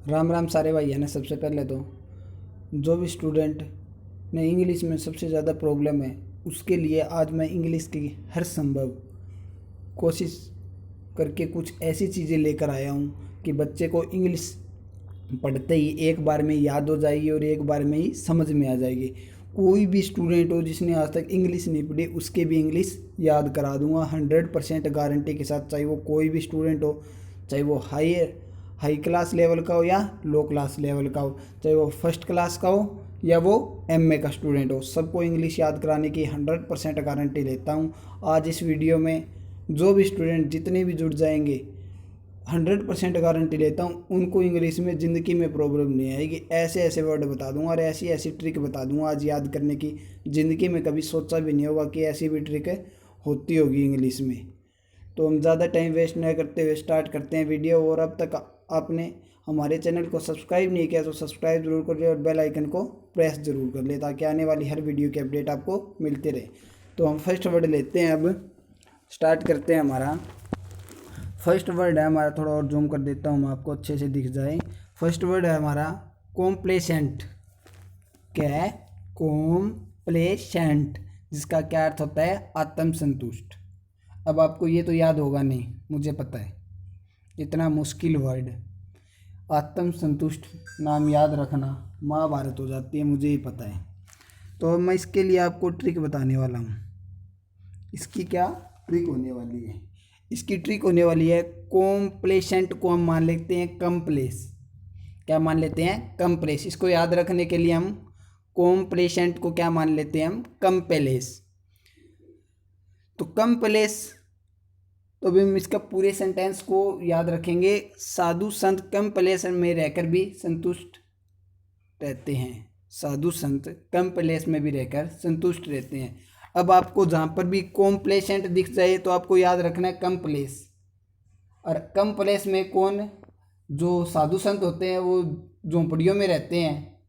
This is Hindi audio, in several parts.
राम राम सारे भाई है ना। सबसे पहले तो जो भी स्टूडेंट ने इंग्लिश में सबसे ज़्यादा प्रॉब्लम है उसके लिए आज मैं इंग्लिश की हर संभव कोशिश करके कुछ ऐसी चीज़ें लेकर आया हूँ कि बच्चे को इंग्लिश पढ़ते ही एक बार में याद हो जाएगी और एक बार में ही समझ में आ जाएगी। कोई भी स्टूडेंट हो जिसने आज तक इंग्लिश नहीं पढ़ी उसके भी इंग्लिश याद करा दूंगा 100% गारंटी के साथ। चाहे वो कोई भी स्टूडेंट हो, चाहे वो हाई क्लास लेवल का हो या लो क्लास लेवल का हो, चाहे वो फर्स्ट क्लास का हो या वो एमए का स्टूडेंट हो, सबको इंग्लिश याद कराने की 100% गारंटी लेता हूँ। आज इस वीडियो में जो भी स्टूडेंट जितने भी जुड़ जाएंगे 100% गारंटी लेता हूँ उनको इंग्लिश में ज़िंदगी में प्रॉब्लम नहीं आएगी। ऐसे ऐसे वर्ड बता दूंगा और ऐसी ऐसी ट्रिक बता दूंगा आज याद करने की। ज़िंदगी में कभी सोचा भी नहीं होगा कि ऐसी भी ट्रिक होती होगी इंग्लिश में। तो हम ज़्यादा टाइम वेस्ट न करते हुए स्टार्ट करते हैं वीडियो। और अब तक आपने हमारे चैनल को सब्सक्राइब नहीं किया तो सब्सक्राइब ज़रूर कर ले और बेल आइकन को प्रेस ज़रूर कर ले ताकि आने वाली हर वीडियो की अपडेट आपको मिलते रहे। तो हम फर्स्ट वर्ड लेते हैं, अब स्टार्ट करते हैं। हमारा फर्स्ट वर्ड है हमारा, थोड़ा और जूम कर देता हूँ मैं आपको अच्छे से दिख जाए। फर्स्ट वर्ड है हमारा कॉम्प्लेसेंट। क्या है? कॉम्प्लेसेंट, जिसका क्या अर्थ होता है? आत्मसंतुष्ट। अब आपको ये तो याद होगा नहीं, मुझे पता है, इतना मुश्किल वर्ड आत्मसंतुष्ट नाम याद रखना महाभारत हो जाती है, मुझे ही पता है। तो मैं इसके लिए आपको ट्रिक बताने वाला हूँ। इसकी क्या ट्रिक होने वाली है? इसकी ट्रिक होने वाली है कॉम्प्लेसेंट को हम मान लेते हैं कम्प्लेस। क्या मान लेते हैं? कम्प्लेस। इसको याद रखने के लिए हम कॉम्प्लेसेंट को क्या मान लेते हैं? हम कम्प्लेस। तो कम्प्लेस, तो अभी हम इसका पूरे सेंटेंस को याद रखेंगे। साधु संत कम प्लेस में रहकर भी संतुष्ट रहते हैं। साधु संत कम प्लेस में भी रहकर संतुष्ट रहते हैं। अब आपको जहाँ पर भी कॉम्प्लेसेंट दिख जाए तो आपको याद रखना है कम प्लेस। और कम प्लेस में कौन? जो साधु संत होते हैं वो झोंपड़ियों में रहते हैं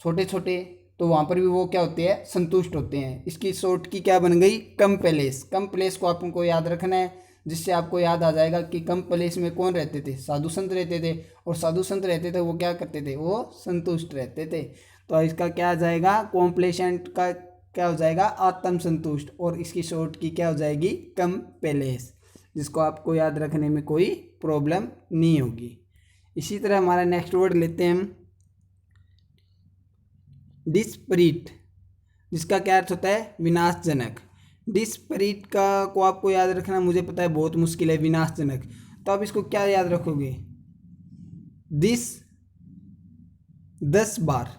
छोटे छोटे, तो वहाँ पर भी वो क्या होते हैं? संतुष्ट होते हैं। इसकी शॉर्ट की क्या बन गई? कम प्लेस। कम प्लेस को आपको याद रखना है, जिससे आपको याद आ जाएगा कि कम प्लेस में कौन रहते थे? साधु संत रहते थे। और साधु संत रहते थे वो क्या करते थे? वो संतुष्ट रहते थे। तो इसका क्या आ जाएगा? कॉम्प्लेसेंट का क्या हो जाएगा? आत्मसंतुष्ट। और इसकी शॉर्ट की क्या हो जाएगी? कम प्लेस, जिसको आपको याद रखने में कोई प्रॉब्लम नहीं होगी। इसी तरह हमारा नेक्स्ट वर्ड लेते हैं हम डिस्परीट, जिसका क्या अर्थ होता है? विनाशजनक। डिस्परीट का को आपको याद रखना मुझे पता है बहुत मुश्किल है, विनाशजनक। तो आप इसको क्या याद रखोगे? 10 बार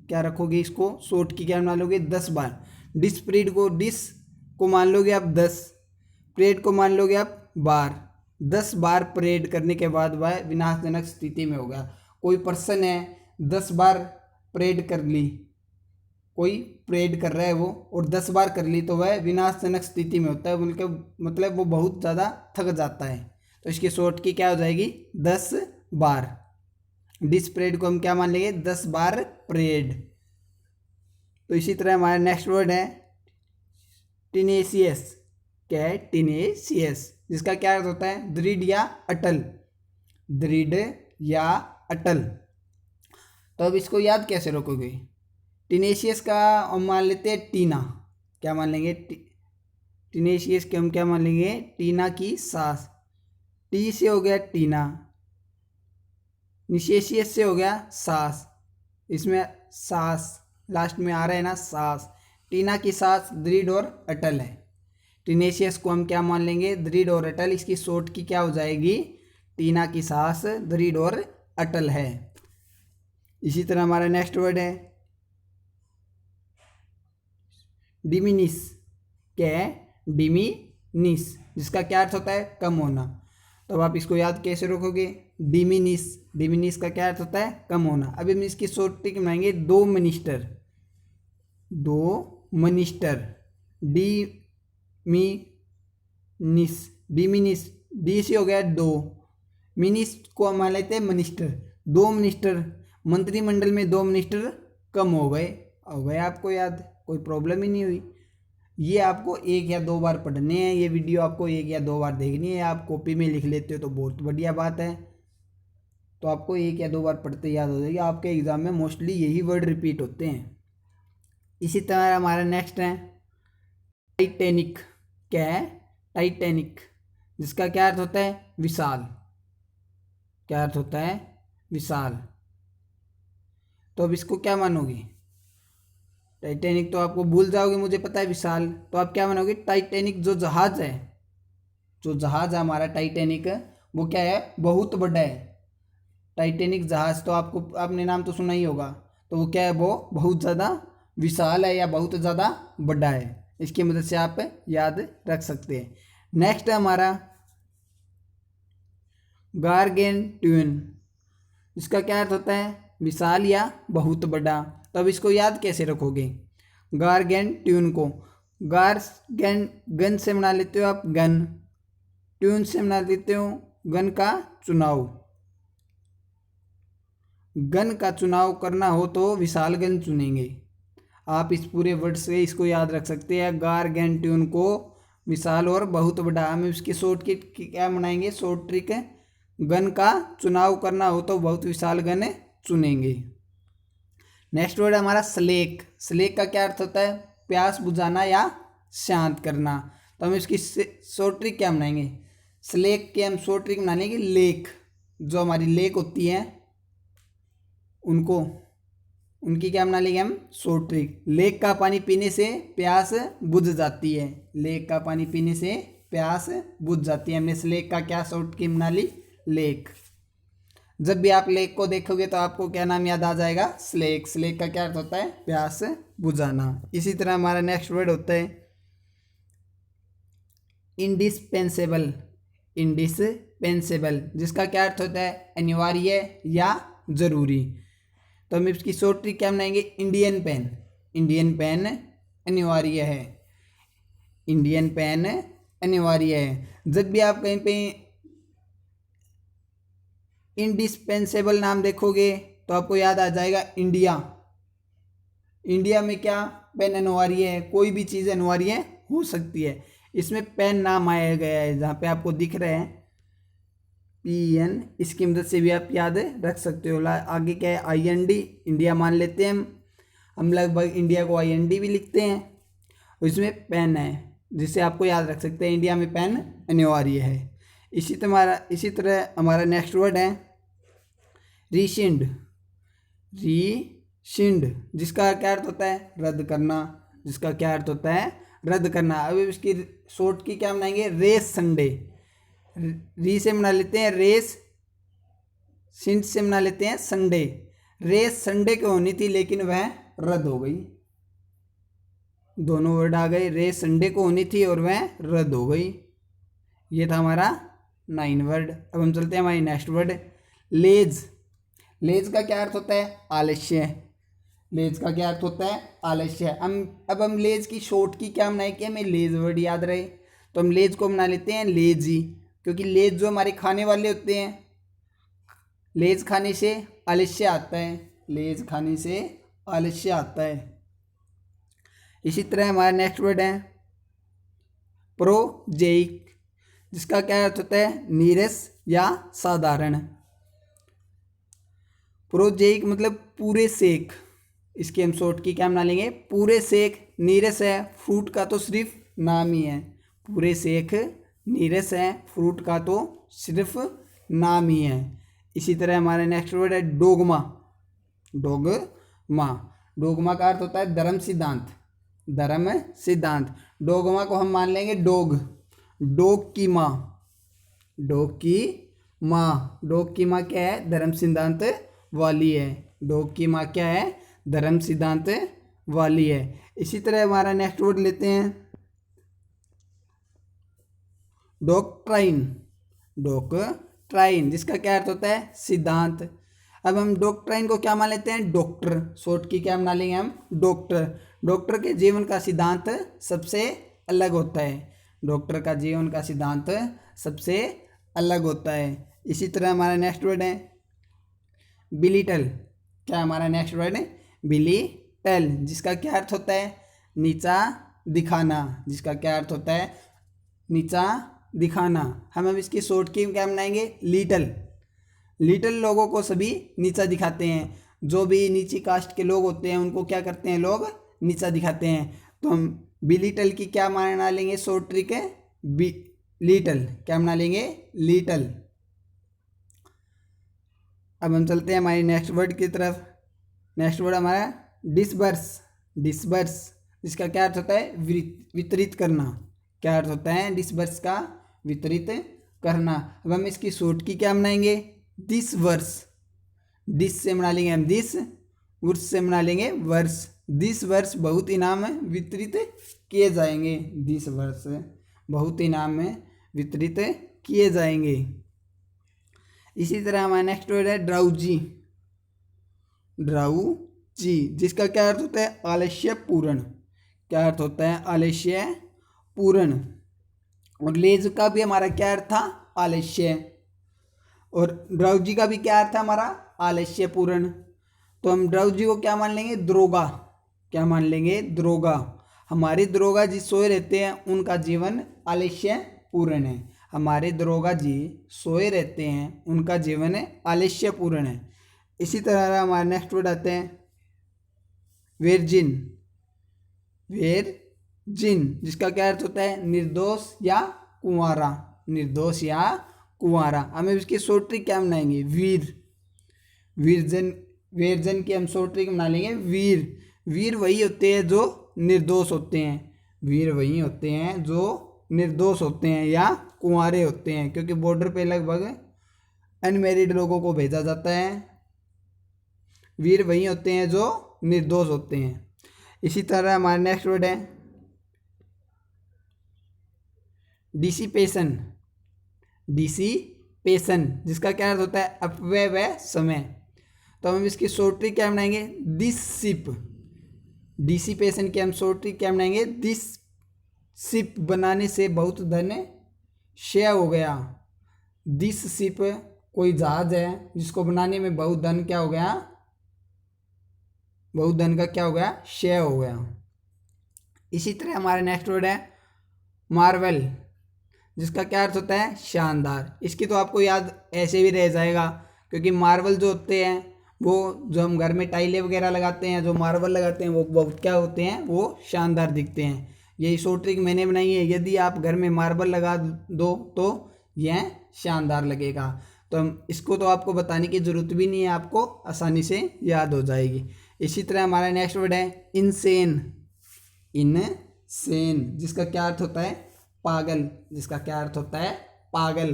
क्या रखोगे? इसको शॉर्ट की क्या मान लोगे? 10 बार। डिस्परीट को डिस को मान लोगे आप 10, परेड को मान लोगे आप बार। 10 बार परेड करने के बाद वह विनाशजनक स्थिति में होगा। कोई पर्सन है 10 बार परेड कर ली, कोई परेड कर रहा है वो और 10 बार कर ली तो वह विनाशजनक स्थिति में होता है, मतलब वो बहुत ज़्यादा थक जाता है। तो इसकी शॉर्ट की क्या हो जाएगी? 10 बार। डिस परेड को हम क्या मान लेंगे? 10 बार परेड। तो इसी तरह हमारा नेक्स्ट वर्ड है टीनेशियस। क्या है? टीनेशियस, जिसका क्या अर्थ होता है? दृढ़ या अटल। दृढ़ या अटल। तो अब इसको याद कैसे रखोगे? टीनेशियस का हम मान लेते हैं टीना। क्या मान लेंगे? टीनेशियस के हम क्या मान लेंगे? टीना की सास। टी से हो गया टीना, निशेशियस से हो गया सास। इसमें सास लास्ट में आ रहा है ना, सास। टीना की सास दृढ़ और अटल है। टीनेशियस को हम क्या मान लेंगे? दृढ़ और अटल। इसकी शॉर्ट की क्या हो जाएगी? टीना की सास दृढ़ और अटल है। इसी तरह हमारा नेक्स्ट वर्ड है डिमिनिश। क्या है? डिमिनिश, जिसका क्या अर्थ होता है? कम होना। तो अब आप इसको याद कैसे रखोगे? डिमिनिश। डिमिनिश का क्या अर्थ होता है? कम होना। अभी हम इसकी शॉर्ट ट्रिक बनाएंगे दो मिनिस्टर। दो मिनिस्टर। डिमिनिश। डिमिनिश, डी से हो गया दो, मिनिस को हम मान लेते हैं मिनिस्टर। दो मिनिस्टर, मंत्रिमंडल में दो मिनिस्टर कम हो गए आपको याद, कोई प्रॉब्लम ही नहीं हुई। ये आपको 1 या 2 बार पढ़ने हैं, ये वीडियो आपको 1 या 2 बार देखनी है। आप कॉपी में लिख लेते हो तो बहुत बढ़िया बात है। तो तो आपको एक या दो बार पढ़ते याद हो जाएगी। आपके एग्ज़ाम में मोस्टली यही वर्ड रिपीट होते हैं। इसी तरह हमारा नेक्स्ट है टाइटैनिक। क्या है? टाइटैनिक, जिसका क्या अर्थ होता है? विशाल। क्या अर्थ होता है? विशाल। तो अब इसको क्या मानोगे? टाइटैनिक तो आपको भूल जाओगे, मुझे पता है, विशाल। तो आप क्या मानोगे? टाइटैनिक जो जहाज है, जो जहाज है हमारा टाइटैनिक, वो क्या है? बहुत बड़ा है। टाइटैनिक जहाज तो आपने नाम तो सुना ही होगा। तो वो क्या है? वो बहुत ज़्यादा विशाल है या बहुत ज़्यादा बड़ा है। इसकी मदद से आप याद रख सकते हैं। नेक्स्ट है हमारा गारगेंट्यून। इसका क्या अर्थ होता है? विशाल या बहुत बड़ा। तो अब इसको याद कैसे रखोगे? गारगेंट्यून को गन से बना लेते हो आप, गन। ट्यून से बना लेते हो गन का चुनाव। गन का चुनाव करना हो तो विशाल गन चुनेंगे। आप इस पूरे वर्ड से इसको याद रख सकते हैं। गारगेंट्यून को विशाल और बहुत बड़ा। हम इसकी शॉर्ट की क्या बनाएंगे? शॉर्ट ट्रिक है, गन का चुनाव करना हो तो बहुत विशाल गन चुनेंगे। नेक्स्ट वर्ड हमारा स्लेक। स्लेक का क्या अर्थ होता है? प्यास बुझाना या शांत करना। तो हम इसकी शॉर्ट ट्रिक क्या बनाएंगे? स्लेक के हम शॉर्ट ट्रिक बना लेंगे लेक। जो हमारी लेक होती है उनकी क्या बना लेंगे हम? Short trick. लेक का पानी पीने से प्यास बुझ जाती है। लेक का पानी पीने से प्यास बुझ जाती है। हमने स्लेक का क्या शॉर्ट ट्रिक बना ली? लेक। जब भी आप लेक को देखोगे तो आपको क्या नाम याद आ जाएगा? स्लेक। स्लेक का क्या अर्थ होता है? प्यास बुझाना। इसी तरह हमारा नेक्स्ट वर्ड होता है इंडिस्पेंसेबल। इंडिस्पेंसेबल, जिसका क्या अर्थ होता है? अनिवार्य या जरूरी। तो हम इसकी शॉर्ट ट्रिक क्या बनाएंगे? Indian pen. इंडियन पेन अनिवार्य है। इंडियन पेन अनिवार्य है। जब भी आप कहीं पे इंडिस्पेंसेबल नाम देखोगे तो आपको याद आ जाएगा इंडिया। इंडिया में क्या? पेन अनिवार्य है। कोई भी चीज़ अनिवार्य हो सकती है। इसमें पेन नाम आया गया है, जहाँ पे आपको दिख रहे हैं PN। इसकी मदद से भी आप याद रख सकते हो। आगे क्या है? IND, इंडिया मान लेते हैं हम लगभग इंडिया को IND भी लिखते हैं। इसमें पेन है, जिसे आपको याद रख सकते हैं इंडिया में पेन अनिवार्य है। इसी तरह हमारा नेक्स्ट वर्ड है रिशिंड। रिशिंड, जिसका क्या अर्थ होता है? रद्द करना। जिसका क्या अर्थ होता है? रद्द करना। अब इसकी शॉर्ट की क्या बनाएंगे? रेस संडे। री से बना लेते हैं रेस, शिंड से बना लेते हैं संडे। रेस संडे को होनी थी लेकिन वह रद्द हो गई। दोनों वर्ड आ गए। रेस संडे को होनी थी और वह रद्द हो गई। ये था हमारा 9 वर्ड। अब हम चलते हैं हमारी नेक्स्ट वर्ड लेज। लेज का क्या अर्थ होता है? आलस्य। लेज का क्या अर्थ होता है? आलस्य। अब हम लेज की शॉर्ट की क्या बनाए कि हमें लेज वर्ड याद रहे, तो हम लेज को बना लेते हैं लेजी। क्योंकि लेज जो हमारे खाने वाले होते हैं, लेज खाने से आलस्य आता है। लेज खाने से आलस्य आता है। इसी तरह हमारा नेक्स्ट वर्ड है प्रोजेइक, जिसका क्या अर्थ होता है? नीरस या साधारण। प्रोजेइक मतलब पूरे सेक। इसके हम शॉर्ट की क्या बना लेंगे? पूरे सेक। नीरस है, फ्रूट का तो सिर्फ नाम ही है। पूरे सेक नीरस है, फ्रूट का तो सिर्फ नाम ही है। इसी तरह हमारा नेक्स्ट वर्ड है डोगमा। डोगमा, डोगमा का अर्थ होता है धर्म सिद्धांत। धर्म सिद्धांत। डोगमा को हम मान लेंगे डोग। डोग की माँ। डोग की माँ। डोग की माँ क्या है? धर्म सिद्धांत वाली है। डोग की माँ क्या है? धर्म सिद्धांत वाली है। इसी तरह हमारा नेक्स्ट वर्ड लेते हैं डॉक्ट्राइन। डॉक्ट्राइन, जिसका क्या अर्थ होता है? सिद्धांत। अब हम डॉक्ट्राइन को क्या मान लेते हैं? डॉक्टर। शॉर्ट की क्या बना लेंगे हम? डॉक्टर। डॉक्टर के जीवन का सिद्धांत सबसे अलग होता है। डॉक्टर का जीवन का सिद्धांत सबसे अलग होता है। इसी तरह हमारा नेक्स्ट वर्ड है बिलिटल। क्या हमारा नेक्स्ट वर्ड है? बिलिटल, जिसका क्या अर्थ होता है? नीचा दिखाना। जिसका क्या अर्थ होता है? नीचा दिखाना। हम अब इसकी शॉर्ट की क्या बनाएंगे? लिटल। लिटिल लोगों को सभी नीचा दिखाते हैं, जो भी नीची कास्ट के लोग होते हैं उनको क्या करते हैं लोग नीचा दिखाते हैं। तो हम बी लिटल की क्या बना लेंगे, शॉर्ट ट्रिक है बी लिटल, क्या बना लेंगे लिटल। अब हम चलते हैं हमारी नेक्स्ट वर्ड की तरफ। नेक्स्ट वर्ड हमारा डिसबर्स। डिसबर्स जिसका क्या अर्थ होता है वितरित करना। क्या अर्थ होता है डिसबर्स का, वितरित करना। अब हम इसकी शॉर्ट की क्या बनाएंगे, दिस वर्स। दिस से बना लेंगे हम दिस, वर्स से बना लेंगे वर्स। दिस वर्स बहुत इनाम वितरित किए जाएंगे। दिस वर्स बहुत इनाम वितरित किए जाएंगे। इसी तरह हमारा नेक्स्ट वर्ड है ड्राउजी। ड्राउजी जिसका क्या अर्थ होता है आलस्य पूर्ण। क्या अर्थ होता है आलस्य पूर्ण। और लेज का भी हमारा क्या अर्थ था आलस्य, और ड्राउजी का भी क्या अर्थ था हमारा आलस्य पूर्ण। तो हम ड्राउजी को क्या मान लेंगे द्रोगा। क्या मान लेंगे द्रोगा। हमारे द्रोगा जी सोए रहते हैं उनका जीवन आलस्य पूर्ण है। हमारे दरोगा जी सोए रहते हैं उनका जीवन आलस्य पूर्ण है। इसी तरह हमारे नेक्स्ट वर्ड आते हैं वर्जिन। वर्जिन जिसका क्या अर्थ होता है निर्दोष या कुंवारा। निर्दोष या कुंवारा। हमें इसकी शॉर्ट ट्रिक क्या बनाएंगे वीर। वीरजन, वर्जिन की हम शॉर्ट ट्रिक बना लेंगे वीर। वीर वही होते हैं जो निर्दोष होते हैं। वीर वही होते हैं जो निर्दोष होते हैं या कुंवारे होते हैं, क्योंकि बॉर्डर पे लगभग अनमैरिड लोगों को भेजा जाता है। वीर वही होते हैं जो निर्दोष होते हैं। इसी तरह हमारा नेक्स्ट वर्ड है डिसिपेशन। डिसिपेशन जिसका क्या अर्थ होता है अपव्यय व समय। तो हम इसकी शॉर्ट ट्रिक क्या बनाएंगे दिस शिप। डिसिपेशन की हम शॉर्ट ट्रिक क्या बनाएंगे दिस शिप बनाने से बहुत धन क्षय हो गया। दिस शिप कोई जहाज है जिसको बनाने में बहुत धन क्या हो गया, बहुत धन का क्या हो गया क्षय हो गया। इसी तरह हमारा नेक्स्ट वर्ड है मार्वल जिसका क्या अर्थ होता है शानदार। इसकी तो आपको याद ऐसे भी रह जाएगा, क्योंकि मार्वल जो होते हैं वो जो हम घर में टाइलें वगैरह लगाते हैं, जो मार्बल लगाते हैं वो बहुत क्या होते हैं वो शानदार दिखते हैं। यही शॉर्ट ट्रिक मैंने बनाई है, यदि आप घर में मार्बल लगा दो तो यह शानदार लगेगा। तो हम इसको तो आपको बताने की ज़रूरत भी नहीं है, आपको आसानी से याद हो जाएगी। इसी तरह हमारा नेक्स्ट वर्ड है इनसेन। इनसेन जिसका क्या अर्थ होता है पागल। जिसका क्या अर्थ होता है पागल।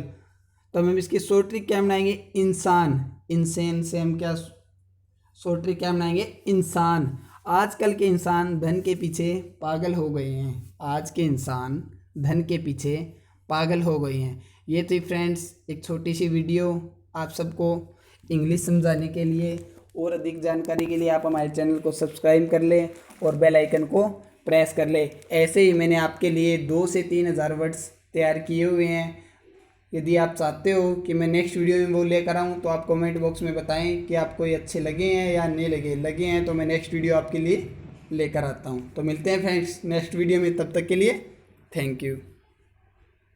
तो हम इसकी शॉर्ट ट्रिक क्या बनाएंगे इंसान। इनसेन से हम क्या शॉर्ट ट्रिक क्या बनाएंगे इंसान। आजकल के इंसान धन के पीछे पागल हो गए हैं। आज के इंसान धन के पीछे पागल हो गए हैं। ये थी फ्रेंड्स एक छोटी सी वीडियो आप सबको इंग्लिश समझाने के लिए। और अधिक जानकारी के लिए आप हमारे चैनल को सब्सक्राइब कर लें और बेल आइकन को प्रेस कर लें। ऐसे ही मैंने आपके लिए 2 से 3 हज़ार वर्ड्स तैयार किए हुए हैं। यदि आप चाहते हो कि मैं नेक्स्ट वीडियो में वो लेकर आऊँ तो आप कमेंट बॉक्स में बताएं कि आपको ये अच्छे लगे हैं या नहीं लगे हैं, तो मैं नेक्स्ट वीडियो आपके लिए लेकर आता हूँ। तो मिलते हैं फ्रेंड्स नेक्स्ट वीडियो में, तब तक के लिए थैंक यू।